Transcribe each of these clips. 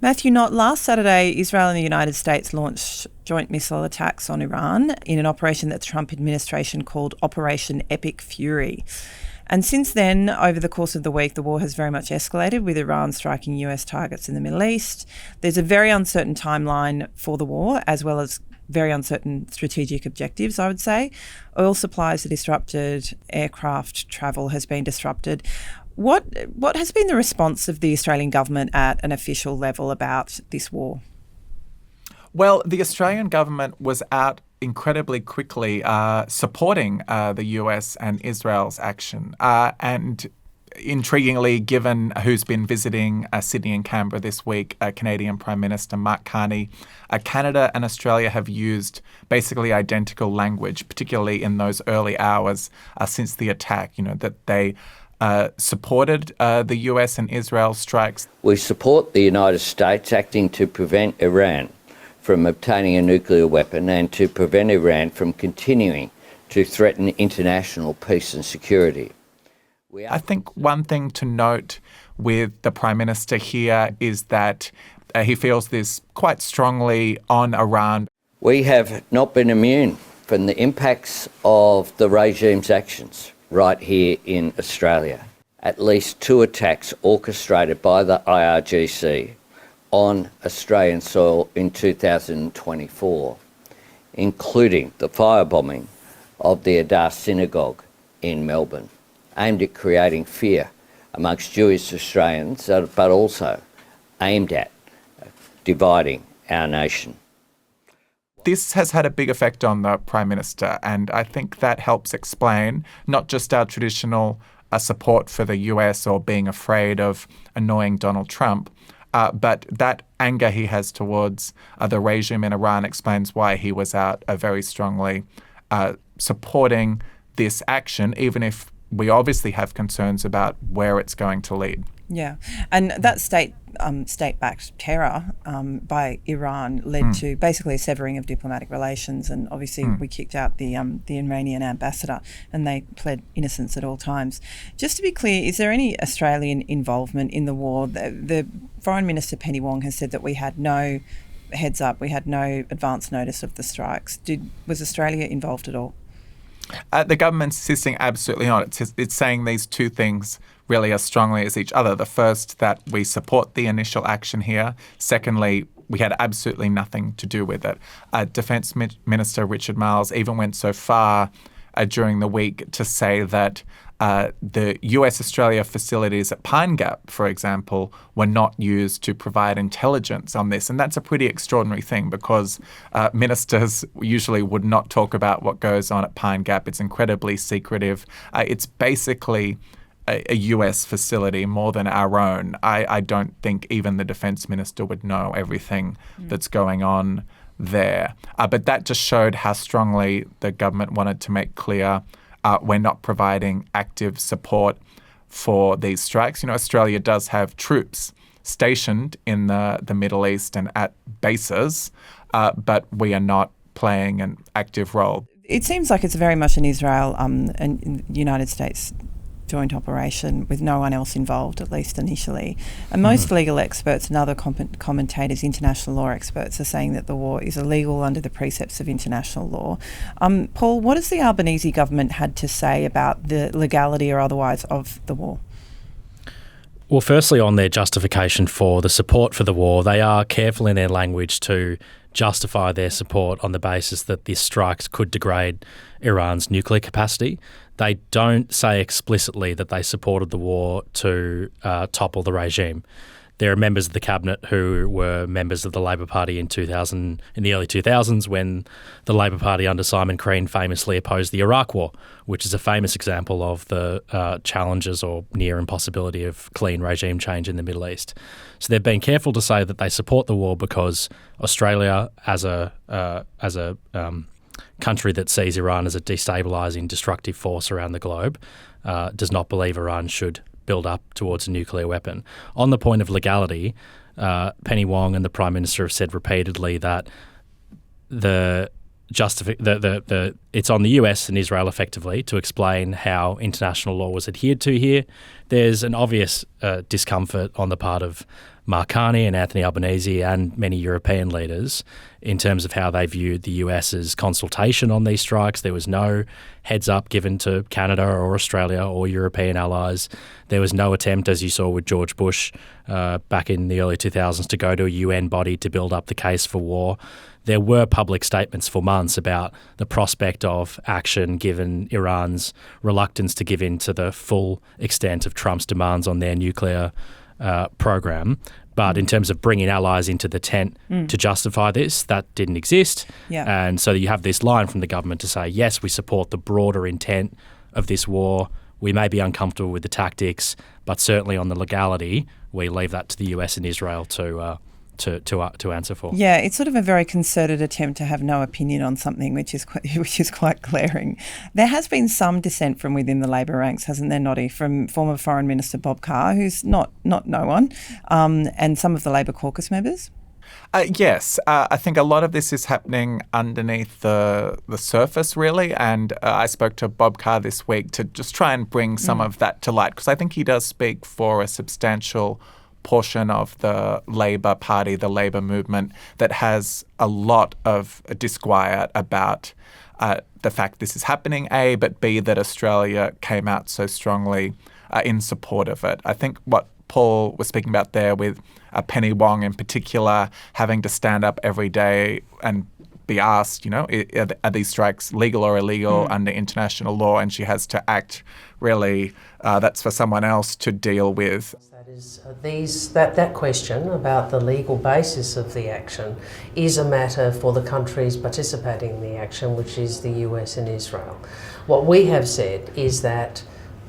Matthew Knott, last Saturday, Israel and the United States launched joint missile attacks on Iran in an operation that the Trump administration called Operation Epic Fury. And since then, over the course of the week, the war has very much escalated, with Iran striking US targets in the Middle East. There's a very uncertain timeline for the war, as well as very uncertain strategic objectives, I would say. Oil supplies are disrupted, aircraft travel has been disrupted. What has been the response of the Australian government at an official level about this war? Well, the Australian government was out incredibly quickly supporting the US and Israel's action. And intriguingly, given who's been visiting Sydney and Canberra this week, Canadian Prime Minister Mark Carney, Canada and Australia have used basically identical language, particularly in those early hours since the attack, that they supported the US and Israel strikes. We support the United States acting to prevent Iran from obtaining a nuclear weapon and to prevent Iran from continuing to threaten international peace and security. I think one thing to note with the Prime Minister here is that he feels this quite strongly on Iran. We have not been immune from the impacts of the regime's actions right here in Australia. At least 2 attacks orchestrated by the IRGC on Australian soil in 2024, including the firebombing of the Adar Synagogue in Melbourne, aimed at creating fear amongst Jewish Australians, but also aimed at dividing our nation. This has had a big effect on the Prime Minister, and I think that helps explain not just our traditional support for the US or being afraid of annoying Donald Trump, but that anger he has towards the regime in Iran explains why he was out very strongly supporting this action, even if we obviously have concerns about where it's going to lead. Yeah, and that state-backed terror by Iran led to basically a severing of diplomatic relations, and obviously we kicked out the Iranian ambassador, and they pled innocence at all times. Just to be clear, is there any Australian involvement in the war? The Foreign Minister Penny Wong has said that we had no heads up, we had no advance notice of the strikes. Was Australia involved at all? The government's insisting absolutely not. It's saying these two things really as strongly as each other. The first, that we support the initial action here. Secondly, we had absolutely nothing to do with it. Defence Minister Richard Marles even went so far during the week to say that the US-Australia facilities at Pine Gap, for example, were not used to provide intelligence on this. And that's a pretty extraordinary thing because ministers usually would not talk about what goes on at Pine Gap. It's incredibly secretive. It's basically a US facility more than our own. I don't think even the defence minister would know everything that's going on there. But that just showed how strongly the government wanted to make clear we're not providing active support for these strikes. Australia does have troops stationed in the Middle East and at bases, but we are not playing an active role. It seems like it's very much an Israel and United States joint operation with no one else involved, at least initially. And most legal experts and other commentators, international law experts, are saying that the war is illegal under the precepts of international law. Paul, what has the Albanese government had to say about the legality or otherwise of the war? Well, firstly, on their justification for the support for the war, they are careful in their language to justify their support on the basis that these strikes could degrade Iran's nuclear capacity. They don't say explicitly that they supported the war to topple the regime. There are members of the cabinet who were members of the Labor Party in the early 2000s when the Labor Party under Simon Crean famously opposed the Iraq War, which is a famous example of the challenges or near impossibility of clean regime change in the Middle East. So they've been careful to say that they support the war because Australia, as a country that sees Iran as a destabilising, destructive force around the globe, does not believe Iran should build up towards a nuclear weapon. On the point of legality, Penny Wong and the Prime Minister have said repeatedly that it's on the US and Israel effectively to explain how international law was adhered to here. There's an obvious discomfort on the part of Mark Carney and Anthony Albanese and many European leaders in terms of how they viewed the US's consultation on these strikes. There was no heads up given to Canada or Australia or European allies. There was no attempt, as you saw with George Bush back in the early 2000s, to go to a UN body to build up the case for war. There were public statements for months about the prospect of action given Iran's reluctance to give in to the full extent of Trump's demands on their nuclear program. But in terms of bringing allies into the tent to justify this, that didn't exist. Yeah. And so you have this line from the government to say, yes, we support the broader intent of this war. We may be uncomfortable with the tactics, but certainly on the legality, we leave that to the US and Israel to answer for. Yeah, it's sort of a very concerted attempt to have no opinion on something, which is quite glaring. There has been some dissent from within the Labor ranks, hasn't there, Noddy, from former Foreign Minister Bob Carr, who's not no one, and some of the Labor caucus members? Yes, I think a lot of this is happening underneath the surface, really. And I spoke to Bob Carr this week to just try and bring some of that to light, because I think he does speak for a substantial portion of the Labor Party, the Labor movement, that has a lot of disquiet about the fact this is happening, A, but B, that Australia came out so strongly in support of it. I think what Paul was speaking about there with Penny Wong in particular, having to stand up every day and be asked, are these strikes legal or illegal under international law? And she has to act really, that's for someone else to deal with. That question about the legal basis of the action is a matter for the countries participating in the action, which is the US and Israel. What we have said is that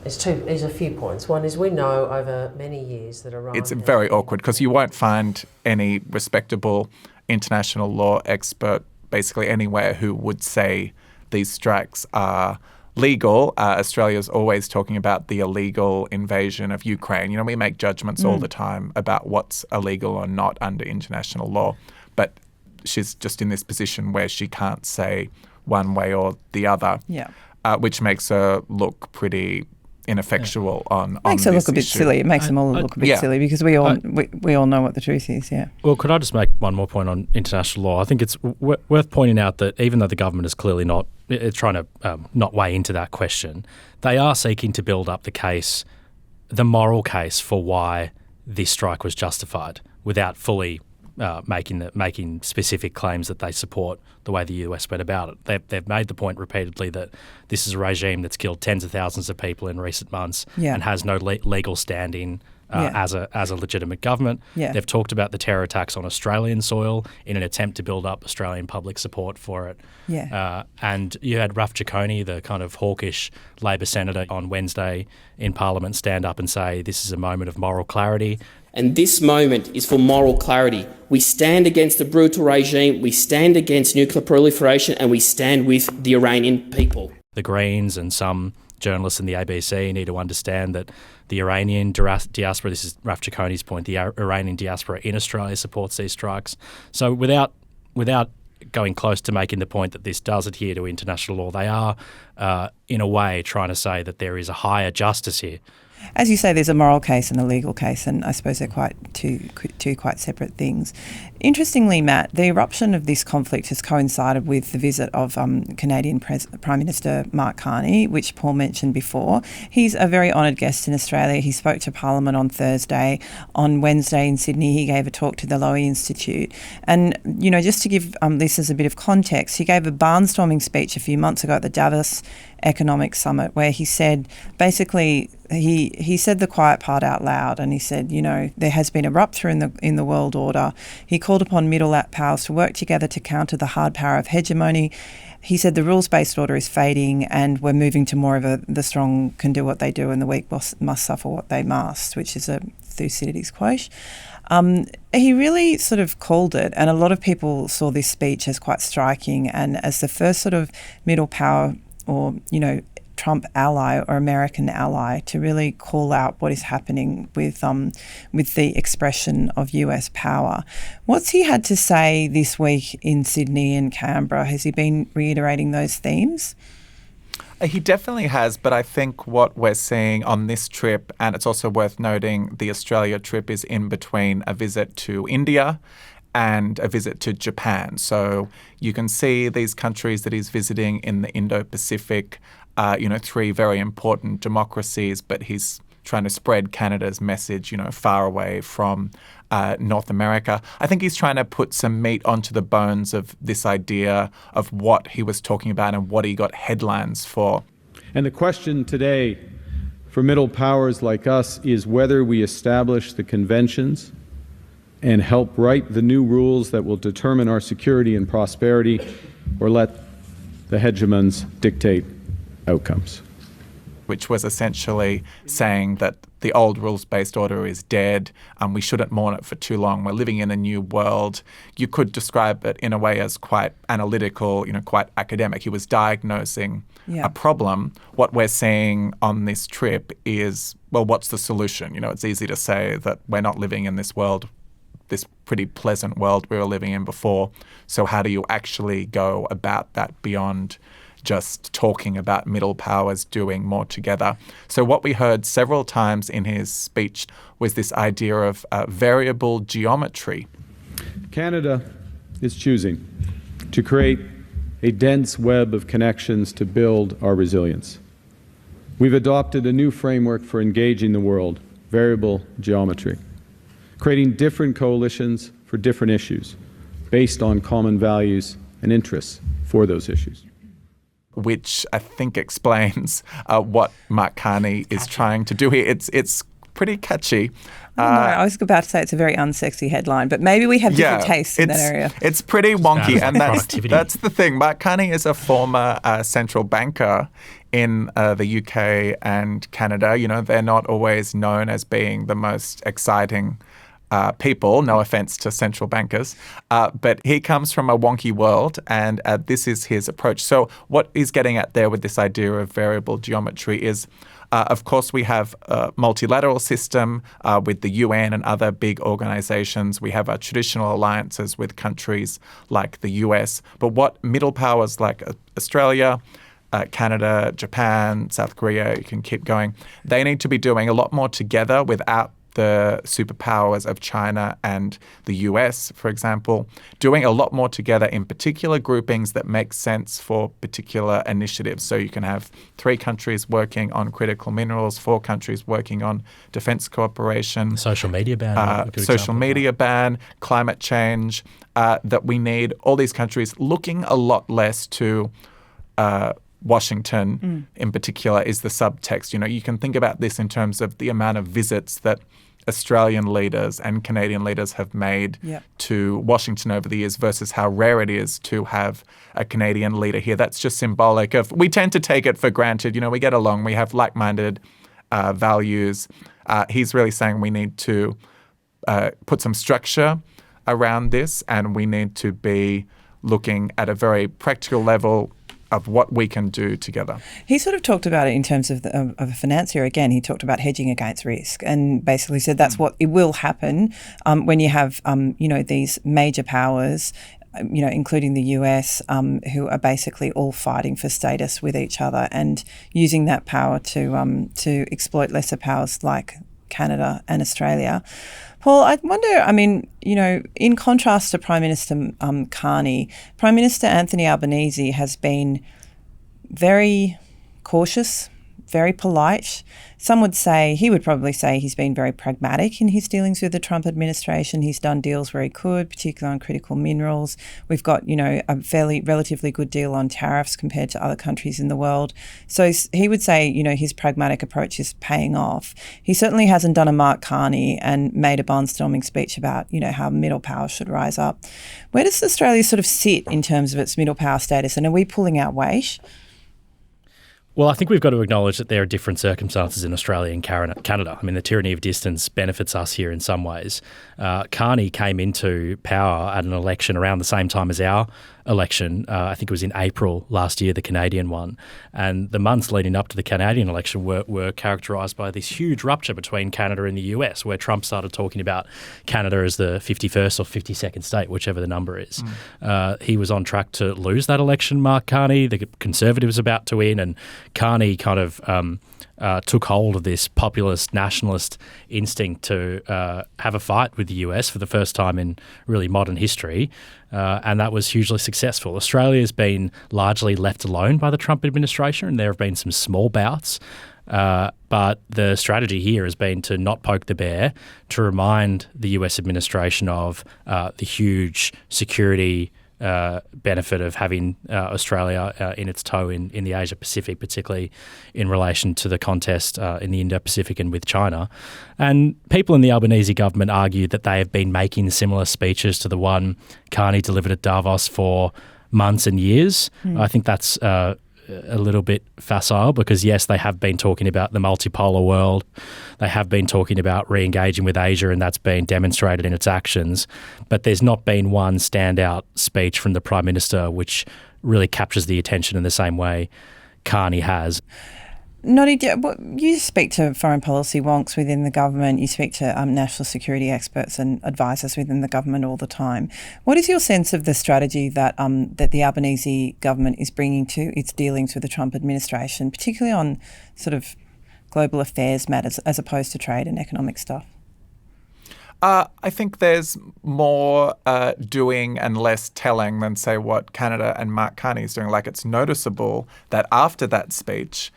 is a few points. One is we know over many years that Iran... It's very awkward because you won't find any respectable international law expert basically anywhere who would say these strikes are legal. Australia's always talking about the illegal invasion of Ukraine. We make judgments all the time about what's illegal or not under international law. But she's just in this position where she can't say one way or the other, which makes her look pretty ineffectual on makes this her look a bit issue. silly. It makes them all look a bit silly because we all know what the truth is, Well, could I just make one more point on international law? I think it's worth pointing out that even though the government is clearly not trying to not weigh into that question, they are seeking to build up the case, the moral case for why this strike was justified without fully making specific claims that they support the way the US went about it. They've made the point repeatedly that this is a regime that's killed tens of thousands of people in recent months and has no legal standing as a legitimate government. They've talked about the terror attacks on Australian soil in an attempt to build up Australian public support for it. And you had Raf Giacone, the kind of hawkish Labor senator, on Wednesday in Parliament stand up and say this is a moment of moral clarity. And this moment is for moral clarity. We stand against the brutal regime, we stand against nuclear proliferation, and we stand with the Iranian people. The Greens and some journalists in the ABC need to understand that the Iranian diaspora, this is Raf Giacone's point, the Iranian diaspora in Australia supports these strikes. So without going close to making the point that this does adhere to international law, they are, in a way, trying to say that there is a higher justice here. As you say, there's a moral case and a legal case, and I suppose they're quite two quite separate things. Interestingly, Matt, the eruption of this conflict has coincided with the visit of Canadian Prime Minister Mark Carney, which Paul mentioned before. He's a very honoured guest in Australia. He spoke to Parliament on Thursday. On Wednesday in Sydney, he gave a talk to the Lowy Institute. And, just to give listeners a bit of context, he gave a barnstorming speech a few months ago at the Davos Economic Summit where he said, basically, he said the quiet part out loud, and he said, there has been a rupture in the world order. He called upon middle powers to work together to counter the hard power of hegemony. He said the rules-based order is fading and we're moving to more of the strong can do what they do and the weak must suffer what they must, which is a Thucydides quote. He really sort of called it, and a lot of people saw this speech as quite striking and as the first sort of middle power or, Trump ally or American ally to really call out what is happening with the expression of US power. What's he had to say this week in Sydney and Canberra? Has he been reiterating those themes? He definitely has, but I think what we're seeing on this trip, and it's also worth noting the Australia trip is in between a visit to India and a visit to Japan. So you can see these countries that he's visiting in the Indo-Pacific, three very important democracies, but he's trying to spread Canada's message, far away from North America. I think he's trying to put some meat onto the bones of this idea of what he was talking about and what he got headlines for. And the question today for middle powers like us is whether we establish the conventions and help write the new rules that will determine our security and prosperity, or let the hegemons dictate outcomes. Which was essentially saying that the old rules-based order is dead and we shouldn't mourn it for too long. We're living in a new world. You could describe it in a way as quite analytical, quite academic. He was diagnosing a problem. What we're seeing on this trip is, well, what's the solution? It's easy to say that we're not living in this world, this pretty pleasant world we were living in before. So how do you actually go about that beyond just talking about middle powers doing more together? So what we heard several times in his speech was this idea of variable geometry. Canada is choosing to create a dense web of connections to build our resilience. We've adopted a new framework for engaging the world, variable geometry, creating different coalitions for different issues based on common values and interests for those issues. Which I think explains what Mark Carney is trying to do here. It's pretty catchy. I was about to say it's a very unsexy headline, but maybe we have different tastes in that area. It's pretty wonky, and that's the thing. Mark Carney is a former central banker in the UK and Canada. They're not always known as being the most exciting people, no offense to central bankers, but he comes from a wonky world, and this is his approach. So what he's getting at there with this idea of variable geometry is, of course, we have a multilateral system with the UN and other big organizations. We have our traditional alliances with countries like the US. But what middle powers like Australia, Canada, Japan, South Korea, you can keep going, they need to be doing a lot more together without the superpowers of China and the US, for example, doing a lot more together in particular groupings that make sense for particular initiatives. So you can have 3 countries working on critical minerals, 4 countries working on defense cooperation. Social media ban. Social media ban, climate change, that we need all these countries looking a lot less to Washington in particular is the subtext. You can think about this in terms of the amount of visits that Australian leaders and Canadian leaders have made to Washington over the years versus how rare it is to have a Canadian leader here. That's just symbolic of, we tend to take it for granted. We get along, we have like-minded values. He's really saying we need to put some structure around this, and we need to be looking at a very practical level of what we can do together. He sort of talked about it in terms of a financier. Again, he talked about hedging against risk and basically said that's what it will happen when you have, these major powers, including the US, who are basically all fighting for status with each other and using that power to exploit lesser powers like Canada and Australia. Paul, I wonder, in contrast to Prime Minister Carney, Prime Minister Anthony Albanese has been very cautious, very polite. Some would say, he would probably say he's been very pragmatic in his dealings with the Trump administration. He's done deals where he could, particularly on critical minerals. We've got, a relatively good deal on tariffs compared to other countries in the world. So he would say, his pragmatic approach is paying off. He certainly hasn't done a Mark Carney and made a barnstorming speech about, how middle power should rise up. Where does Australia sort of sit in terms of its middle power status? And are we pulling our weight? Well, I think we've got to acknowledge that there are different circumstances in Australia and Canada. The tyranny of distance benefits us here in some ways. Carney came into power at an election around the same time as our election. I think it was in April last year, the Canadian one. And the months leading up to the Canadian election were characterised by this huge rupture between Canada and the US, where Trump started talking about Canada as the 51st or 52nd state, whichever the number is. He was on track to lose that election, Mark Carney. The Conservatives about to win, and Carney kind of took hold of this populist nationalist instinct to have a fight with the US for the first time in really modern history, and that was hugely successful. Australia has been largely left alone by the Trump administration, and there have been some small bouts, but the strategy here has been to not poke the bear, to remind the US administration of the huge security benefit of having Australia in its toe in the Asia Pacific, particularly in relation to the contest in the Indo-Pacific and with China. And people in the Albanese government argued that they have been making similar speeches to the one Carney delivered at Davos for months and years. I think that's a little bit facile because, yes, they have been talking about the multipolar world. They have been talking about re-engaging with Asia, and that's been demonstrated in its actions. But there's not been one standout speech from the Prime Minister which really captures the attention in the same way Carney has. Noddy, you speak to foreign policy wonks within the government. You speak to national security experts and advisors within the government all the time. What is your sense of the strategy that that the Albanese government is bringing to its dealings with the Trump administration, particularly on sort of global affairs matters as opposed to trade and economic stuff? I think there's more doing and less telling than, say, what Canada and Mark Carney is doing. Like, it's noticeable that after that speech,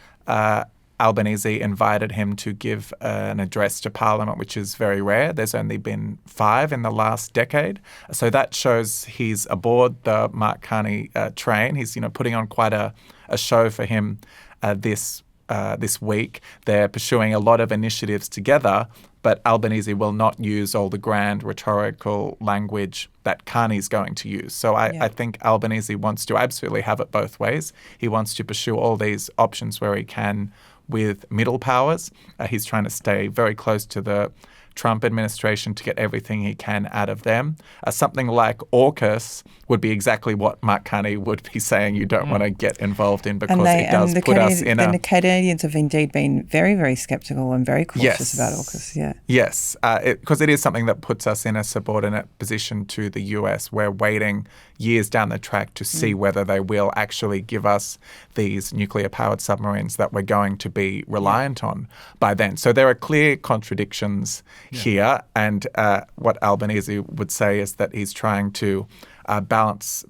Albanese invited him to give an address to Parliament, which is very rare. There's only been 5 in the last decade. So that shows he's aboard the Mark Carney train. He's, putting on quite a show for him this week. They're pursuing a lot of initiatives together, but Albanese will not use all the grand rhetorical language that Carney's going to use. So I think Albanese wants to absolutely have it both ways. He wants to pursue all these options where he can with middle powers. He's trying to stay very close to the Trump administration to get everything he can out of them. Something like AUKUS would be exactly what Mark Carney would be saying you don't want to get involved in, because it does put us in the Canadians have indeed been very, very sceptical and very cautious about AUKUS, Yes, because it is something that puts us in a subordinate position to the US. We're waiting years down the track to see whether they will actually give us these nuclear-powered submarines that we're going to be reliant on by then. So there are clear contradictions here, and what Albanese would say is that he's trying to balance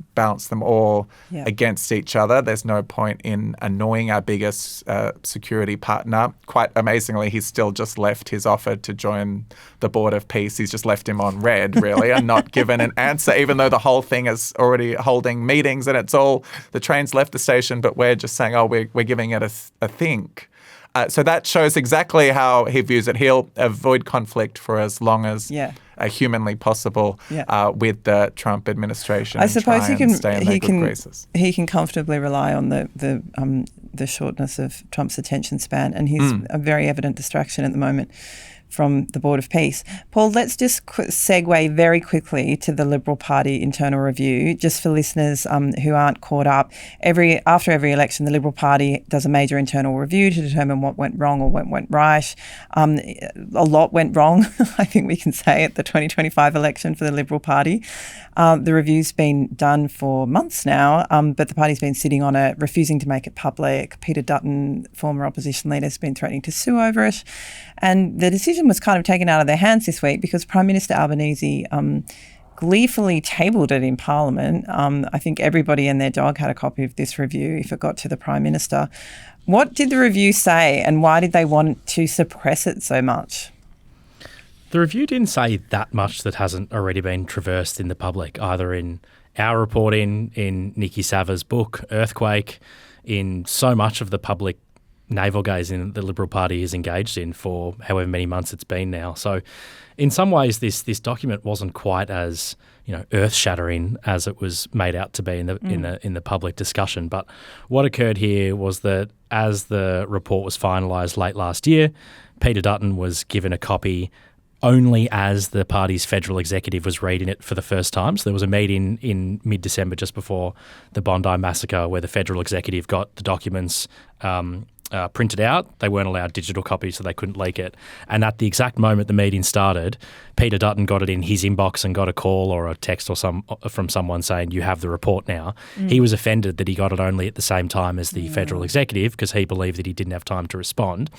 them all against each other. There's no point in annoying our biggest security partner. Quite amazingly, he's still just left his offer to join the Board of Peace. He's just left him on red, really, and not given an answer, even though the whole thing is already holding meetings and the train's left the station, but we're just saying, we're giving it a think. So that shows exactly how he views it. He'll avoid conflict for as long as humanly possible with the Trump administration. I suppose he can comfortably rely on the shortness of Trump's attention span, and he's a very evident distraction at the moment from the Board of Peace. Paul, let's just segue very quickly to the Liberal Party internal review, just for listeners who aren't caught up. After every election, the Liberal Party does a major internal review to determine what went wrong or what went right. A lot went wrong, I think we can say, at the 2025 election for the Liberal Party. The review's been done for months now, but the party's been sitting on it, refusing to make it public. Peter Dutton, former opposition leader, has been threatening to sue over it. And the decision was kind of taken out of their hands this week because Prime Minister Albanese gleefully tabled it in Parliament. I think everybody and their dog had a copy of this review if it got to the Prime Minister. What did the review say, and why did they want to suppress it so much? The review didn't say that much that hasn't already been traversed in the public, either in our reporting, in Nikki Sava's book, Earthquake, in so much of the public navel gazing the Liberal Party is engaged in for however many months it's been now. So in some ways this document wasn't quite as earth-shattering as it was made out to be in the public discussion. But what occurred here was that as the report was finalised late last year, Peter Dutton was given a copy only as the party's federal executive was reading it for the first time. So there was a meeting in mid-December just before the Bondi massacre where the federal executive got the documents printed out. They weren't allowed digital copies, so they couldn't leak it. And at the exact moment the meeting started, Peter Dutton got it in his inbox and got a call or a text or from someone saying, "You have the report now." He was offended that he got it only at the same time as the federal executive because he believed that he didn't have time to respond.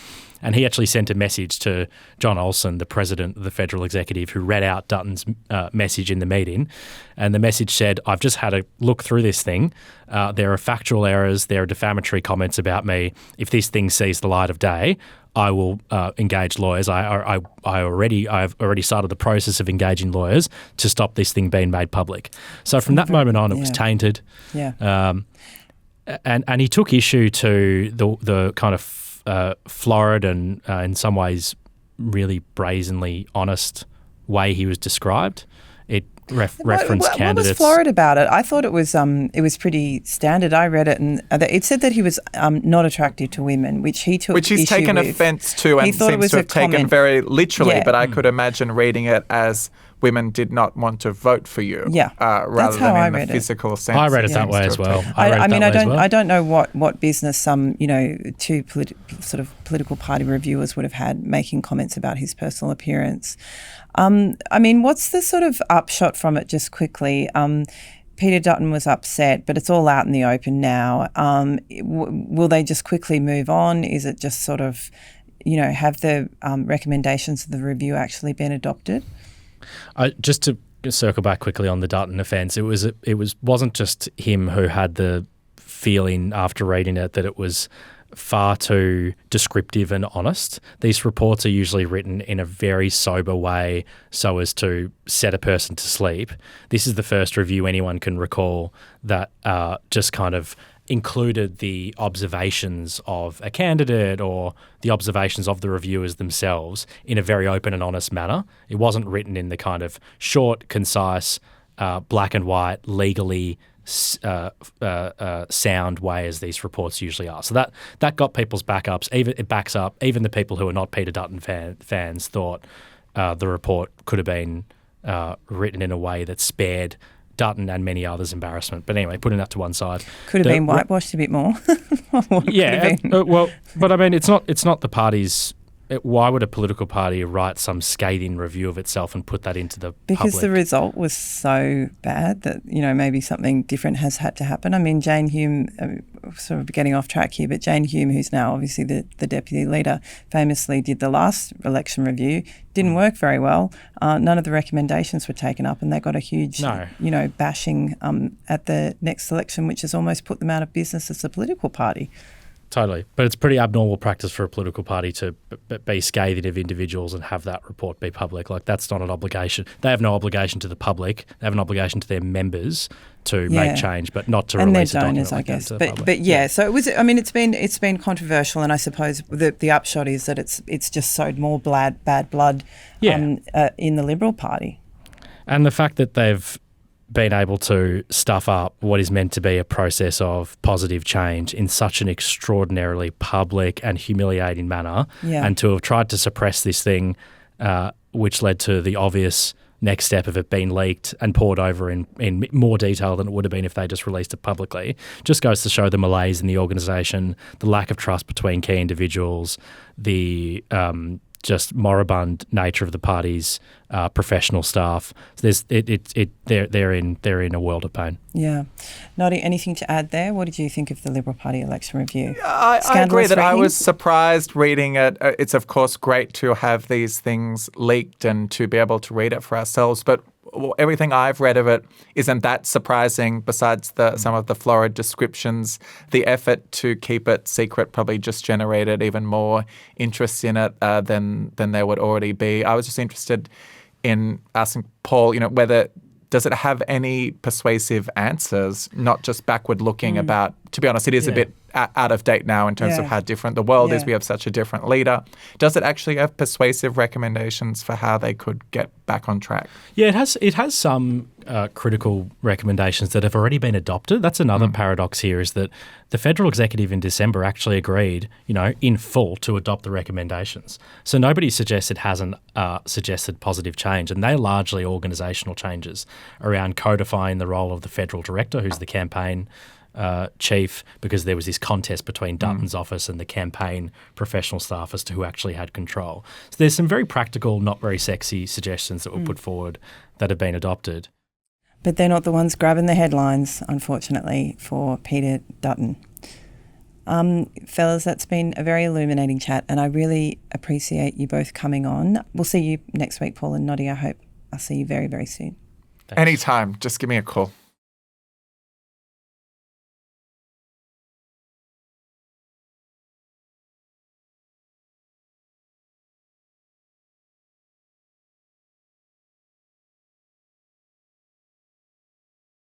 And he actually sent a message to John Olsen, the president of the federal executive, who read out Dutton's message in the meeting. And the message said, "I've just had a look through this thing. There are factual errors. There are defamatory comments about me. If this thing sees the light of day, I will engage lawyers. I've already started the process of engaging lawyers to stop this thing being made public." So from that moment on, it was tainted. Yeah. And he took issue to the kind of florid and in some ways really brazenly honest way he was described. It referenced candidates. What was florid about it? I thought it was pretty standard. I read it and it said that he was not attractive to women, which he took Which he's issue taken with. offence to and seems to have taken very literally, but I could imagine reading it as women did not want to vote for you, rather than in the physical sense. I read it that way as well. I don't know what business two sort of political party reviewers would have had making comments about his personal appearance. What's the sort of upshot from it, just quickly? Peter Dutton was upset, but it's all out in the open now. Will they just quickly move on? Is it just sort of, have the recommendations of the review actually been adopted? Just to circle back quickly on the Dutton offence, it wasn't just him who had the feeling after reading it that it was far too descriptive and honest. These reports are usually written in a very sober way so as to set a person to sleep. This is the first review anyone can recall that just kind of included the observations of a candidate or the observations of the reviewers themselves in a very open and honest manner. It wasn't written in the kind of short, concise, black and white, legally sound way as these reports usually are. So that got people's backups. It backs up. Even the people who are not Peter Dutton fans thought the report could have been written in a way that spared Dutton and many others embarrassment. But anyway, putting that to one side. Could have been whitewashed a bit more. But I mean, it's not the party's. Why would a political party write some scathing review of itself and put that into the Because public? the result was so bad that, maybe something different has had to happen. I mean, Jane Hume, sort of getting off track here, but Jane Hume, who's now obviously the deputy leader, famously did the last election review. Didn't work very well. None of the recommendations were taken up and they got a huge, bashing at the next election, which has almost put them out of business as a political party. Totally. But it's pretty abnormal practice for a political party to be scathing of individuals and have that report be public. Like, that's not an obligation. They have no obligation to the public. They have an obligation to their members to make change, but not to release a document like that to the public. But so it was. I mean, it's been controversial, and I suppose the upshot is that it's just sowed more bad blood in the Liberal Party. And the fact that they've been able to stuff up what is meant to be a process of positive change in such an extraordinarily public and humiliating manner, and to have tried to suppress this thing, which led to the obvious next step of it being leaked and poured over in more detail than it would have been if they just released it publicly, just goes to show the malaise in the organisation, the lack of trust between key individuals, the just moribund nature of the party's professional staff. They're in a world of pain. Yeah, Noddy, anything to add there? What did you think of the Liberal Party election review? I agree that I was surprised reading it. It's of course great to have these things leaked and to be able to read it for ourselves, but everything I've read of it isn't that surprising. Besides some of the florid descriptions, the effort to keep it secret probably just generated even more interest in it than there would already be. I was just interested in asking Paul, whether does it have any persuasive answers, not just backward looking about to be honest, it is a bit out of date now in terms of how different the world is. We have such a different leader. Does it actually have persuasive recommendations for how they could get back on track? Yeah, it has some critical recommendations that have already been adopted. That's another paradox here, is that the federal executive in December actually agreed, in full to adopt the recommendations. So nobody suggests it hasn't suggested positive change, and they're largely organisational changes around codifying the role of the federal director, who's the campaign chief, because there was this contest between Dutton's office and the campaign professional staff as to who actually had control. So there's some very practical, not very sexy suggestions that were put forward that have been adopted. But they're not the ones grabbing the headlines, unfortunately, for Peter Dutton. Fellas, that's been a very illuminating chat, and I really appreciate you both coming on. We'll see you next week, Paul and Noddy. I hope I'll see you very, very soon. Thanks. Anytime. Just give me a call.